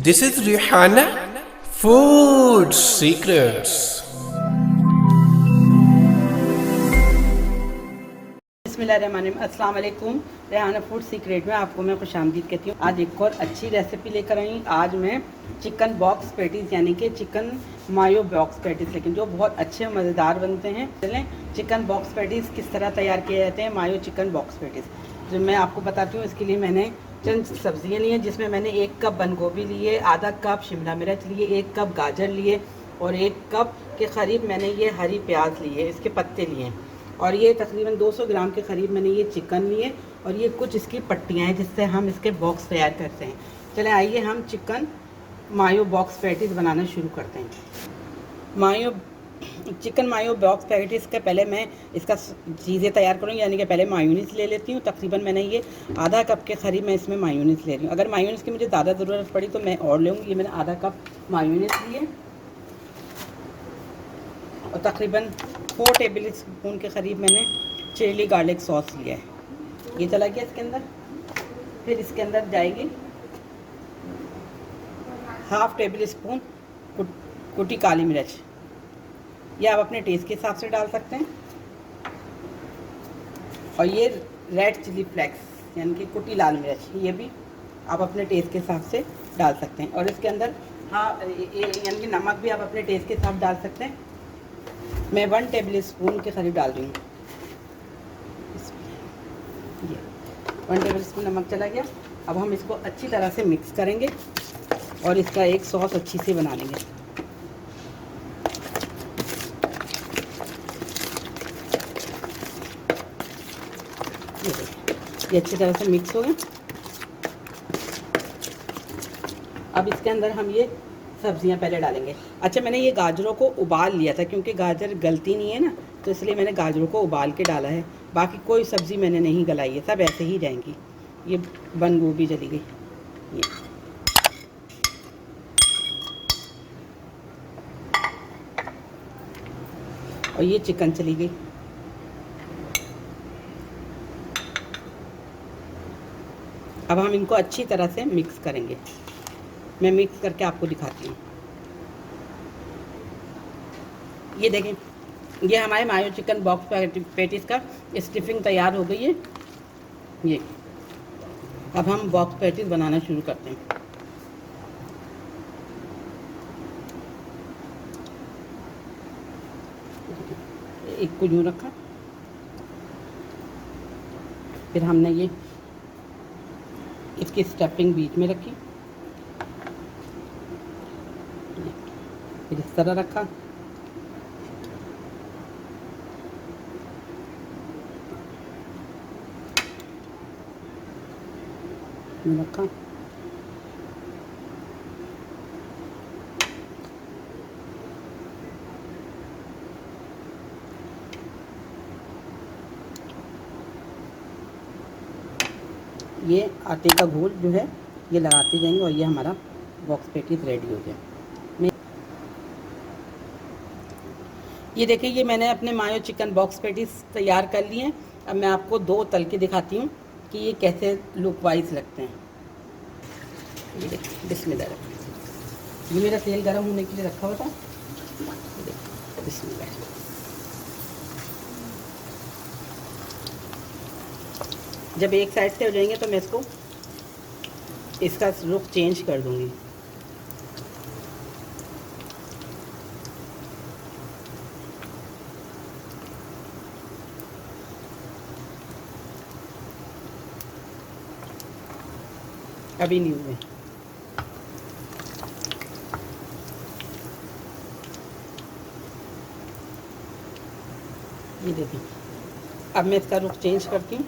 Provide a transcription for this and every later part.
This is Rihanna Food Secrets. बिस्मिल्लाहिर्रहमानिर्रहीम। अस्सलाम वालेकुम। रेहाना फूड सीक्रेट में आपको मैं खुशामदीद कहती हूँ। आज एक और अच्छी रेसिपी लेकर आई। आज मैं चिकन बॉक्स पैटीज़ यानी कि चिकन मायो बॉक्स पैटीज़ लेकिन जो बहुत अच्छे और मज़ेदार बनते हैं। चलें चिकन बॉक्स पैटीज़ किस तरह तैयार किए जाते हैं, मायो चिकन बॉक्स पैटीज़ जो मैं आपको बताती हूँ। इसके लिए मैंने चंद सब्ज़ियाँ ली हैं, जिसमें मैंने 1 कप बंद गोभी लिए, आधा कप शिमला मिर्च लिए, 1 कप गाजर लिए और 1 कप के करीब मैंने ये हरी प्याज लिए, इसके पत्ते लिए और ये तकरीबन 200 ग्राम के करीब मैंने ये चिकन लिए और ये कुछ इसकी पट्टियाँ हैं जिससे हम इसके बॉक्स तैयार करते हैं। चलें आइए हम चिकन मायो बॉक्स पैटीज़ बनाना शुरू करते हैं। चिकन मायो बॉक्स पैटीज़ के पहले मैं इसका चीज़ें तैयार करूँगी, यानी कि पहले मायोनीज़ ले लेती हूँ। तकरीबन मैंने ये आधा कप के करीब मैं इसमें मायोनीज़ ले रही हूँ। अगर मायोनीज़ की मुझे ज़्यादा ज़रूरत पड़ी तो मैं और लूँगी। ये मैंने आधा कप मायोनीज़ लिए और तकरीबन 4 टेबल स्पून के करीब मैंने चिली गार्लिक सॉस लिया है। ये चला गया इसके अंदर। फिर इसके अंदर जाएगी हाफ़ टेबल स्पून कुटी काली मिर्च, ये आप अपने टेस्ट के हिसाब से डाल सकते हैं। और ये रेड चिली फ्लेक्स यानी कि कुटी लाल मिर्च, ये भी आप अपने टेस्ट के हिसाब से डाल सकते हैं। और इसके अंदर यानी कि नमक भी आप अपने टेस्ट के हिसाब डाल सकते हैं। मैं 1 टेबल स्पून के करीब डाल रही हूँ। ये 1 टेबल स्पून नमक चला गया। अब हम इसको अच्छी तरह से मिक्स करेंगे और इसका एक सॉस अच्छी से बना लेंगे। ये अच्छी तरह से मिक्स हो गए। अब इसके अंदर हम ये सब्जियां पहले डालेंगे। अच्छा, मैंने ये गाजरों को उबाल लिया था क्योंकि गाजर गलती नहीं है ना, तो इसलिए मैंने गाजरों को उबाल के डाला है। बाकी कोई सब्ज़ी मैंने नहीं गलाई है, सब ऐसे ही जाएंगी। ये बंद गोभी चली गई, ये और ये चिकन चली गई। अब हम इनको अच्छी तरह से मिक्स करेंगे। मैं मिक्स करके आपको दिखाती हूँ। ये देखें, ये हमारे मायो चिकन बॉक्स पैटीज़ का स्टफिंग तैयार हो गई है। ये अब हम बॉक्स पैटीज़ बनाना शुरू करते हैं। एक को यूँ रखा, फिर हमने ये इसकी स्टफिंग बीच में रखी, फिर इस तरह रखा, रखा, ये आटे का घोल जो है ये लगाते जाएंगे और ये हमारा बॉक्स पैटीज़ रेडी हो गया। ये देखिए, ये मैंने अपने मायो चिकन बॉक्स पैटीज़ तैयार कर लिए हैं। अब मैं आपको 2 तल के दिखाती हूँ कि ये कैसे लुक वाइज लगते हैं। ये देखिए, बिस्मिल्लाह। ये मेरा तेल गर्म होने के लिए रखा हुआ था। ये देखिए, बिस्मिल्लाह। जब एक साइड से हो जाएंगे तो मैं इसका रुख चेंज कर दूँगी। अभी नहीं हुए। ये देखिए, अब मैं इसका रुख चेंज करती हूँ।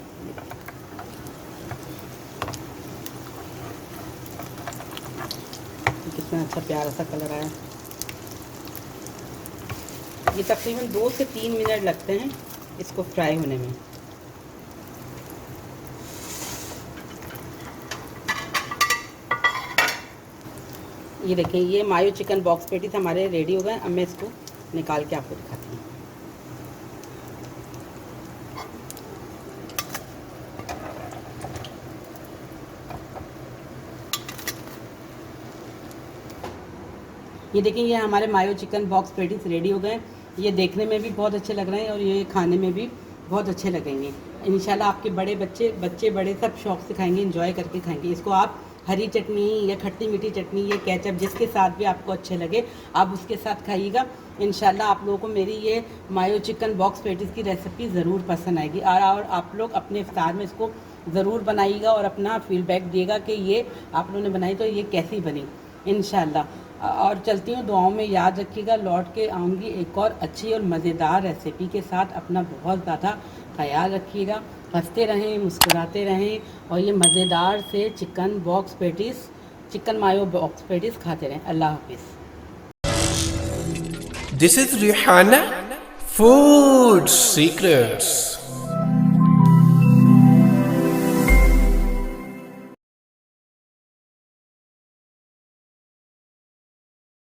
कितना अच्छा प्यारा सा कलर आया। ये तकरीबन 2 से 3 मिनट लगते हैं इसको फ्राई होने में। ये देखें, ये मायो चिकन बॉक्स पैटीज़ हमारे रेडी हो गए। अब मैं इसको निकाल के आपको दिखाती हूँ। ये देखिए, ये हमारे मायो चिकन बॉक्स पेटीज रेडी हो गए। ये देखने में भी बहुत अच्छे लग रहे हैं और ये खाने में भी बहुत अच्छे लगेंगे। इंशाल्लाह आपके बच्चे बड़े सब शौक से खाएंगे, इंजॉय करके खाएंगे। इसको आप हरी चटनी या खट्टी मीठी चटनी या केचप जिसके साथ भी आपको अच्छे लगे आप उसके साथ खाइएगा। इंशाल्लाह आप लोगों को मेरी ये मायो चिकन बॉक्स पेटीज़ की रेसिपी ज़रूर पसंद आएगी और आप लोग अपने इफ्तार में इसको ज़रूर बनाइएगा और अपना फीडबैक दिएगा कि ये आप लोगों ने बनाई तो ये कैसी बनी इंशाल्लाह। और चलती हूँ, दुआओं में याद रखिएगा। लौट के आऊँगी एक और अच्छी और मज़ेदार रेसिपी के साथ। अपना बहुत ज़्यादा ख्याल रखिएगा, हंसते रहें, मुस्कुराते रहें और ये मज़ेदार से चिकन बॉक्स पेटीज़, चिकन मायो बॉक्स पेटीज़ खाते रहें। अल्लाह हाफिज़। This is Rihanna Food Secrets.